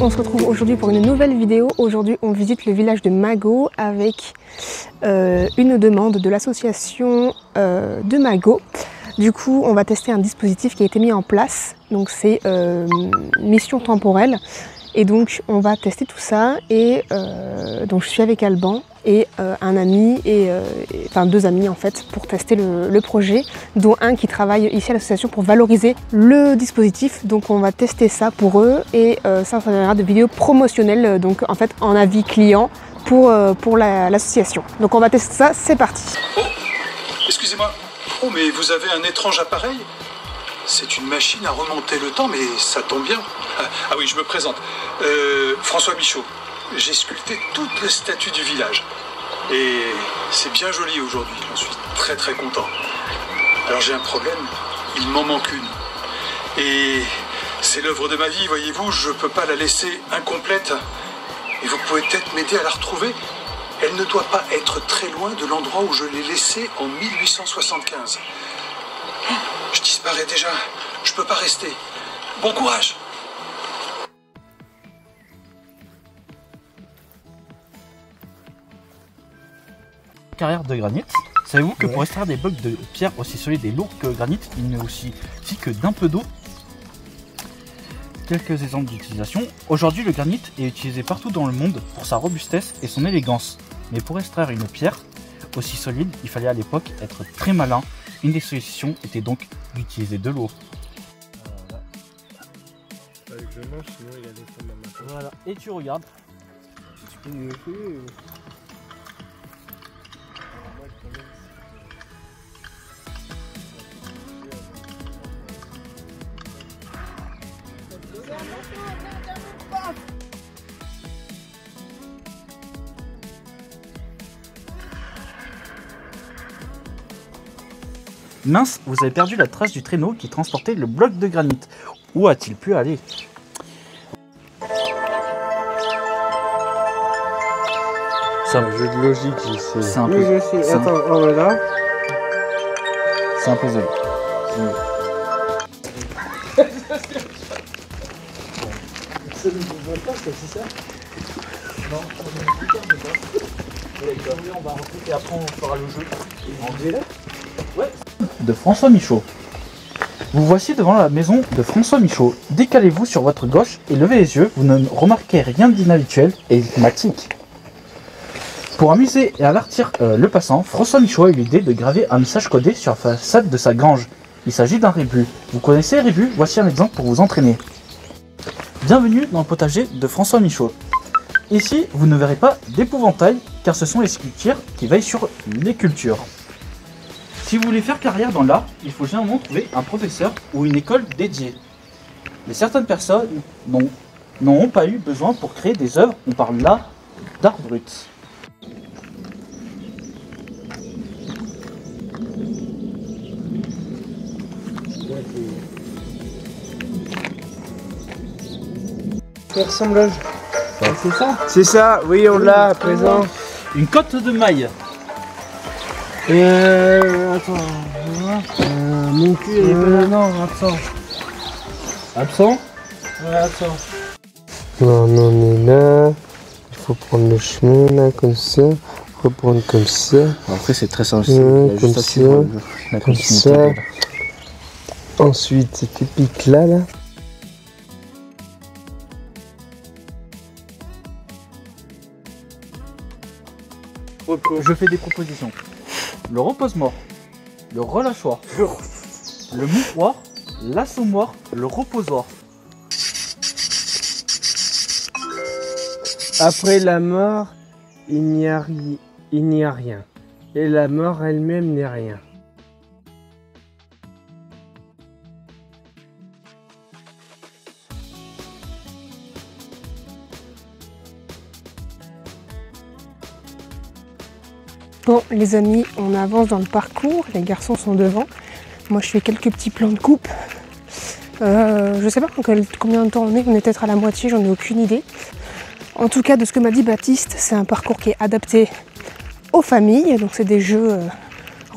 on se retrouve aujourd'hui pour une nouvelle vidéo. Aujourd'hui on visite le village de Mago avec une demande de l'association de Mago. Du coup on va tester un dispositif qui a été mis en place, donc c'est mission temporelle. Et donc on va tester tout ça et donc je suis avec Alban et un ami, enfin deux amis en fait, pour tester le projet, dont un qui travaille ici à l'association pour valoriser le dispositif. Donc on va tester ça pour eux et ça viendra de vidéos promotionnelles, donc en fait en avis client pour l'association. Donc on va tester ça, c'est parti. Oh, excusez-moi, oh mais vous avez un étrange appareil? C'est une machine à remonter le temps, mais ça tombe bien. Ah oui, je me présente. François Michaud. J'ai sculpté toutes les statues du village. Et c'est bien joli aujourd'hui, j'en suis très très content. Alors j'ai un problème, il m'en manque une. Et c'est l'œuvre de ma vie, voyez-vous, je ne peux pas la laisser incomplète. Et vous pouvez peut-être m'aider à la retrouver. Elle ne doit pas être très loin de l'endroit où je l'ai laissée en 1875. Je disparais déjà, je peux pas rester. Bon courage! Carrière de granit. Savez-vous que pour extraire des blocs de pierre aussi solides et lourds que le granit, il ne suffit que d'un peu d'eau? Quelques exemples d'utilisation. Aujourd'hui, le granit est utilisé partout dans le monde pour sa robustesse et son élégance. Mais pour extraire une pierre aussi solide, il fallait à l'époque être très malin. Une des solutions était donc d'utiliser de l'eau. Voilà, et tu regardes. Tu peux lui faire. Mince, vous avez perdu la trace du traîneau qui transportait le bloc de granit. Où a-t-il pu aller? C'est un jeu de logique, je sais. C'est un oui, peu... je sais. Attends, oh voilà. C'est un puzzle. Ça ne vous voit pas, c'est ça? Non, on va rentrer et après on fera le jeu. En direct? Ouais. De François Michaud. Vous voici devant la maison de François Michaud. Décalez-vous sur votre gauche et levez les yeux. Vous ne remarquez rien d'inhabituel et énigmatique. Pour amuser et avertir le passant, François Michaud a eu l'idée de graver un message codé sur la façade de sa grange. Il s'agit d'un rébus. Vous connaissez les rébus? Voici un exemple pour vous entraîner. Bienvenue dans le potager de François Michaud. Ici, vous ne verrez pas d'épouvantail, car ce sont les sculptures qui veillent sur les cultures. Si vous voulez faire carrière dans l'art, il faut généralement trouver un professeur ou une école dédiée. Mais certaines personnes n'ont pas eu besoin pour créer des œuvres. On parle là d'art brut. Ressemblage. C'est ça? C'est ça, oui, on l'a à présent. Une cotte de maille. Attends, mon cul est pas... Non, absent. Absent? Ouais, attends. Non, on est là. Il faut prendre le chemin là, comme ça. Reprendre comme ça. Après, c'est très simple. Comme ça. Comme ça. Ensuite, c'était pique là. Je fais des propositions. Le repose-mort, le relâchoir, le mouchoir, l'assommoir, le reposoir. Après la mort, il n'y a rien. Et la mort elle-même n'est rien. Bon les amis, on avance dans le parcours, les garçons sont devant. Moi je fais quelques petits plans de coupe. Je sais pas combien de temps on est peut-être à la moitié, j'en ai aucune idée. En tout cas de ce que m'a dit Baptiste, c'est un parcours qui est adapté aux familles, donc c'est des jeux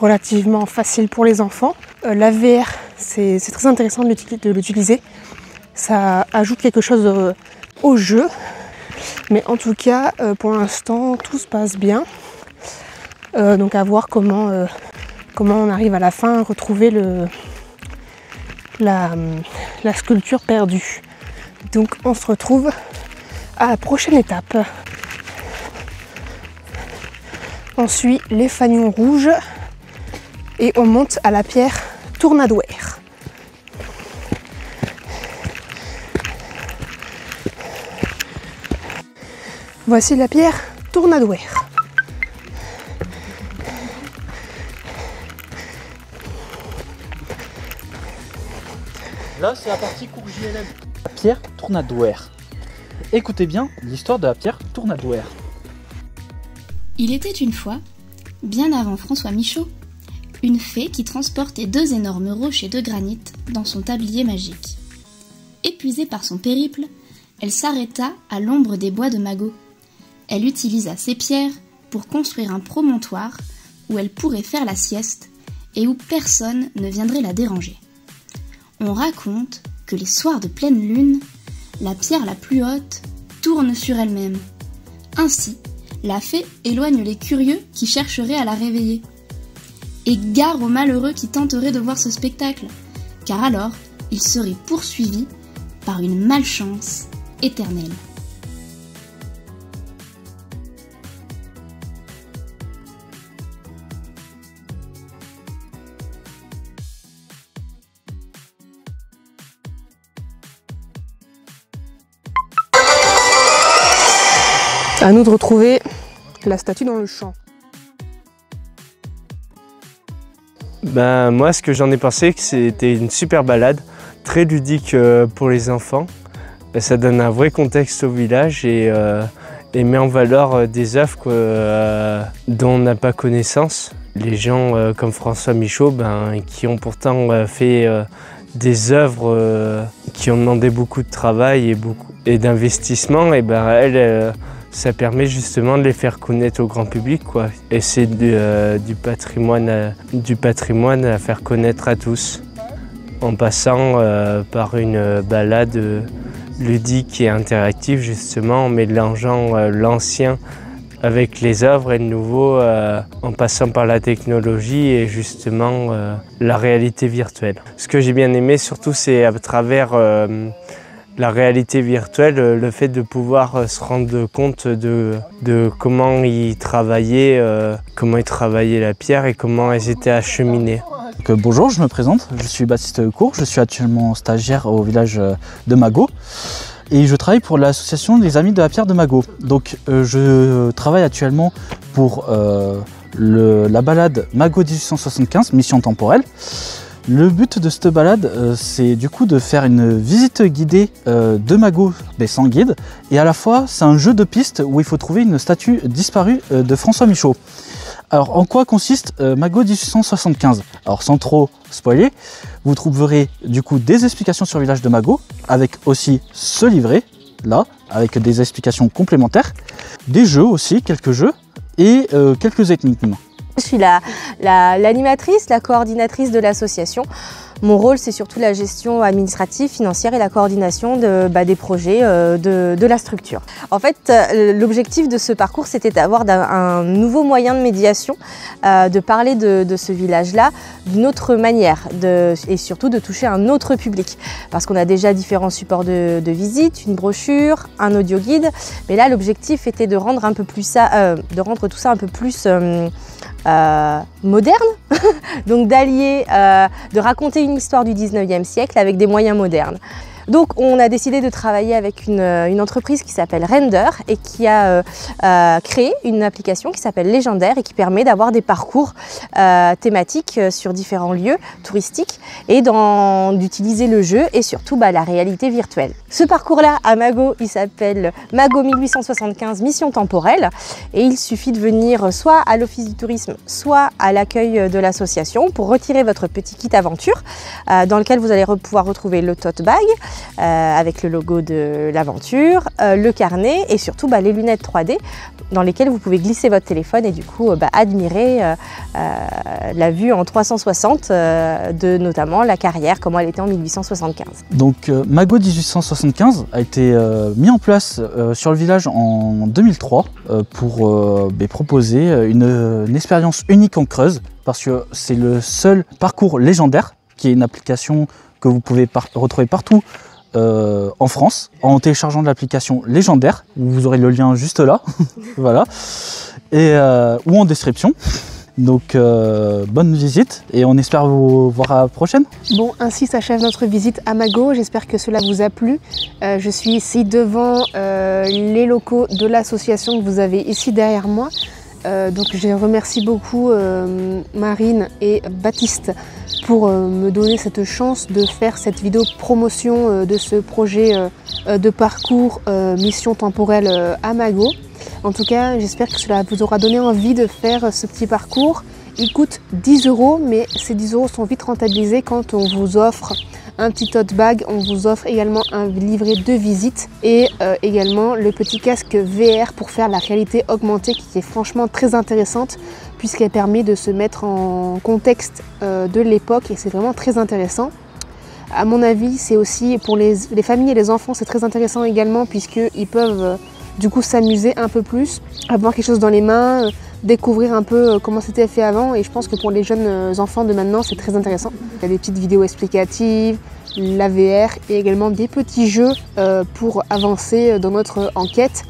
relativement faciles pour les enfants. La VR, c'est très intéressant de l'utiliser. Ça ajoute quelque chose au jeu. Mais en tout cas, pour l'instant, tout se passe bien. Donc à voir comment on arrive à la fin à retrouver la sculpture perdue. Donc on se retrouve à la prochaine étape. On suit les fanions rouges et on monte à la pierre Tournadoire. Voici la pierre Tournadoire. Là, c'est la partie cours JLM. La pierre Tournadoire. Écoutez bien l'histoire de la pierre Tournadoire. Il était une fois, bien avant François Michaud, une fée qui transportait 2 énormes rochers de granit dans son tablier magique. Épuisée par son périple, elle s'arrêta à l'ombre des bois de Magot. Elle utilisa ces pierres pour construire un promontoire où elle pourrait faire la sieste et où personne ne viendrait la déranger. On raconte que les soirs de pleine lune, la pierre la plus haute tourne sur elle-même. Ainsi, la fée éloigne les curieux qui chercheraient à la réveiller. Et gare aux malheureux qui tenteraient de voir ce spectacle, car alors ils seraient poursuivis par une malchance éternelle. À nous de retrouver la statue dans le champ. Ben, moi, ce que j'en ai pensé, que c'était une super balade, très ludique pour les enfants. Ça donne un vrai contexte au village et met en valeur des œuvres dont on n'a pas connaissance. Les gens comme François Michaud, qui ont pourtant fait des œuvres qui ont demandé beaucoup de travail et d'investissement, et ça permet justement de les faire connaître au grand public, quoi. Et c'est du patrimoine à faire connaître à tous, en passant par une balade ludique et interactive, justement, en mélangeant l'ancien avec les œuvres et le nouveau, en passant par la technologie et justement la réalité virtuelle. Ce que j'ai bien aimé surtout, c'est à travers la réalité virtuelle, le fait de pouvoir se rendre compte de comment ils travaillaient la pierre et comment elles étaient acheminées. Bonjour, je me présente, je suis Baptiste Cour, je suis actuellement stagiaire au village de Magot et je travaille pour l'association des Amis de la Pierre de Magot. Donc je travaille actuellement pour la balade Magot 1875, mission temporelle. Le but de cette balade, c'est du coup de faire une visite guidée de Magot, mais sans guide, et à la fois c'est un jeu de piste où il faut trouver une statue disparue de François Michaud. Alors en quoi consiste Magot 1875? Alors sans trop spoiler, vous trouverez du coup des explications sur le village de Magot, avec aussi ce livret, là, avec des explications complémentaires, des jeux aussi, quelques jeux, et quelques énigmes. Je suis l'animatrice, la coordinatrice de l'association. Mon rôle, c'est surtout la gestion administrative, financière et la coordination des projets de la structure. En fait, l'objectif de ce parcours, c'était d'avoir un nouveau moyen de médiation, de parler de ce village-là d'une autre manière et surtout de toucher un autre public. Parce qu'on a déjà différents supports de visite, une brochure, un audio guide. Mais là, l'objectif était de rendre tout ça un peu plus moderne, donc d'allier, de raconter une histoire du 19e siècle avec des moyens modernes. Donc on a décidé de travailler avec une entreprise qui s'appelle Render et qui a créé une application qui s'appelle Légendaire et qui permet d'avoir des parcours thématiques sur différents lieux touristiques et d'utiliser le jeu et surtout la réalité virtuelle. Ce parcours-là à Magot, il s'appelle Magot 1875 mission temporelle et il suffit de venir soit à l'office du tourisme, soit à l'accueil de l'association pour retirer votre petit kit aventure dans lequel vous allez pouvoir retrouver le tote bag, avec le logo de l'aventure, le carnet et surtout les lunettes 3D dans lesquelles vous pouvez glisser votre téléphone et du coup admirer la vue en 360 de notamment la carrière, comment elle était en 1875. Donc Magot 1875 a été mis en place sur le village en 2003 pour proposer une expérience unique en Creuse, parce que c'est le seul parcours légendaire, qui est une application que vous pouvez retrouver partout en France, en téléchargeant de l'application légendaire. Vous aurez le lien juste là, voilà, et, ou en description. Donc bonne visite et on espère vous voir à la prochaine. Bon, ainsi s'achève notre visite à Magot. J'espère que cela vous a plu. Je suis ici devant les locaux de l'association que vous avez ici derrière moi. Donc je remercie beaucoup Marine et Baptiste pour me donner cette chance de faire cette vidéo promotion de ce projet de parcours mission temporelle à Magot. En tout cas, j'espère que cela vous aura donné envie de faire ce petit parcours. Il coûte 10 €, mais ces 10 € sont vite rentabilisés quand on vous offre un petit tote bag. On vous offre également un livret de visite et également le petit casque VR pour faire la réalité augmentée, qui est franchement très intéressante puisqu'elle permet de se mettre en contexte de l'époque et c'est vraiment très intéressant. À mon avis, c'est aussi pour les familles et les enfants, c'est très intéressant également puisqu'ils peuvent du coup s'amuser un peu plus, avoir quelque chose dans les mains, découvrir un peu comment c'était fait avant, et je pense que pour les jeunes enfants de maintenant c'est très intéressant. Il y a des petites vidéos explicatives, la VR et également des petits jeux pour avancer dans notre enquête.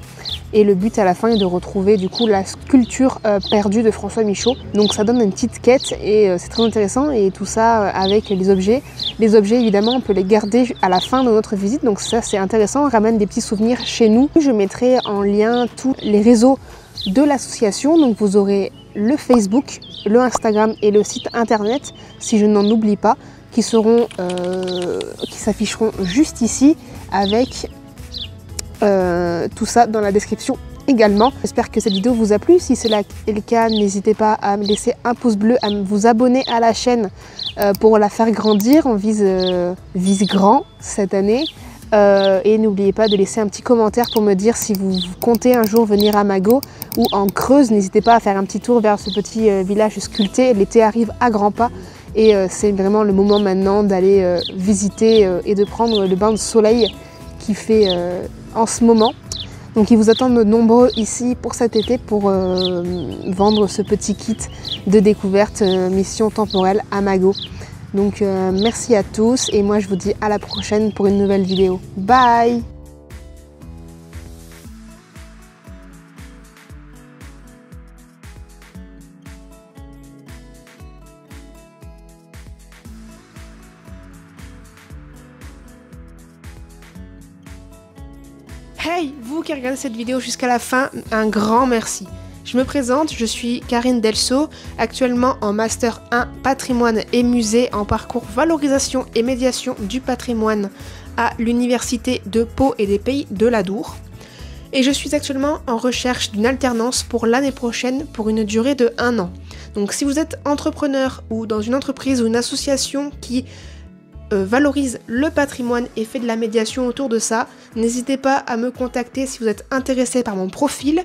Et le but à la fin est de retrouver du coup la sculpture perdue de François Michaud. Donc ça donne une petite quête et c'est très intéressant, et tout ça avec les objets. Les objets évidemment on peut les garder à la fin de notre visite, donc ça c'est intéressant, on ramène des petits souvenirs chez nous. Je mettrai en lien tous les réseaux de l'association, donc vous aurez le Facebook, le Instagram et le site internet, si je n'en oublie pas, qui s'afficheront juste ici avec tout ça dans la description également. J'espère que cette vidéo vous a plu. Si c'est le cas, n'hésitez pas à me laisser un pouce bleu, à vous abonner à la chaîne pour la faire grandir. On vise grand cette année. Et n'oubliez pas de laisser un petit commentaire pour me dire si vous comptez un jour venir à Magot ou en Creuse. N'hésitez pas à faire un petit tour vers ce petit village sculpté. L'été arrive à grands pas et c'est vraiment le moment maintenant d'aller visiter et de prendre le bain de soleil qui fait en ce moment. Donc ils vous attendent nombreux ici pour cet été pour vendre ce petit kit de découverte mission temporelle à Magot. Donc merci à tous et moi je vous dis à la prochaine pour une nouvelle vidéo. Bye! Hey, vous qui regardez cette vidéo jusqu'à la fin, un grand merci. Je me présente, je suis Karine Delceau, actuellement en Master 1 Patrimoine et Musée en parcours Valorisation et Médiation du patrimoine à l'Université de Pau et des Pays de l'Adour. Et je suis actuellement en recherche d'une alternance pour l'année prochaine pour une durée de 1 an. Donc si vous êtes entrepreneur ou dans une entreprise ou une association qui valorise le patrimoine et fait de la médiation autour de ça, n'hésitez pas à me contacter si vous êtes intéressé par mon profil,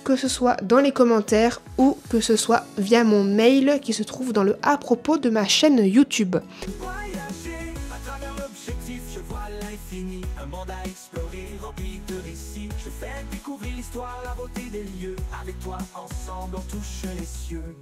que ce soit dans les commentaires ou que ce soit via mon mail qui se trouve dans le à propos de ma chaîne YouTube. Voyager à travers l'objectif, je vois l'infini, un monde à explorer rempli de récits. Je fais découvrir l'histoire, la beauté des lieux. Avec toi, ensemble, on touche les cieux.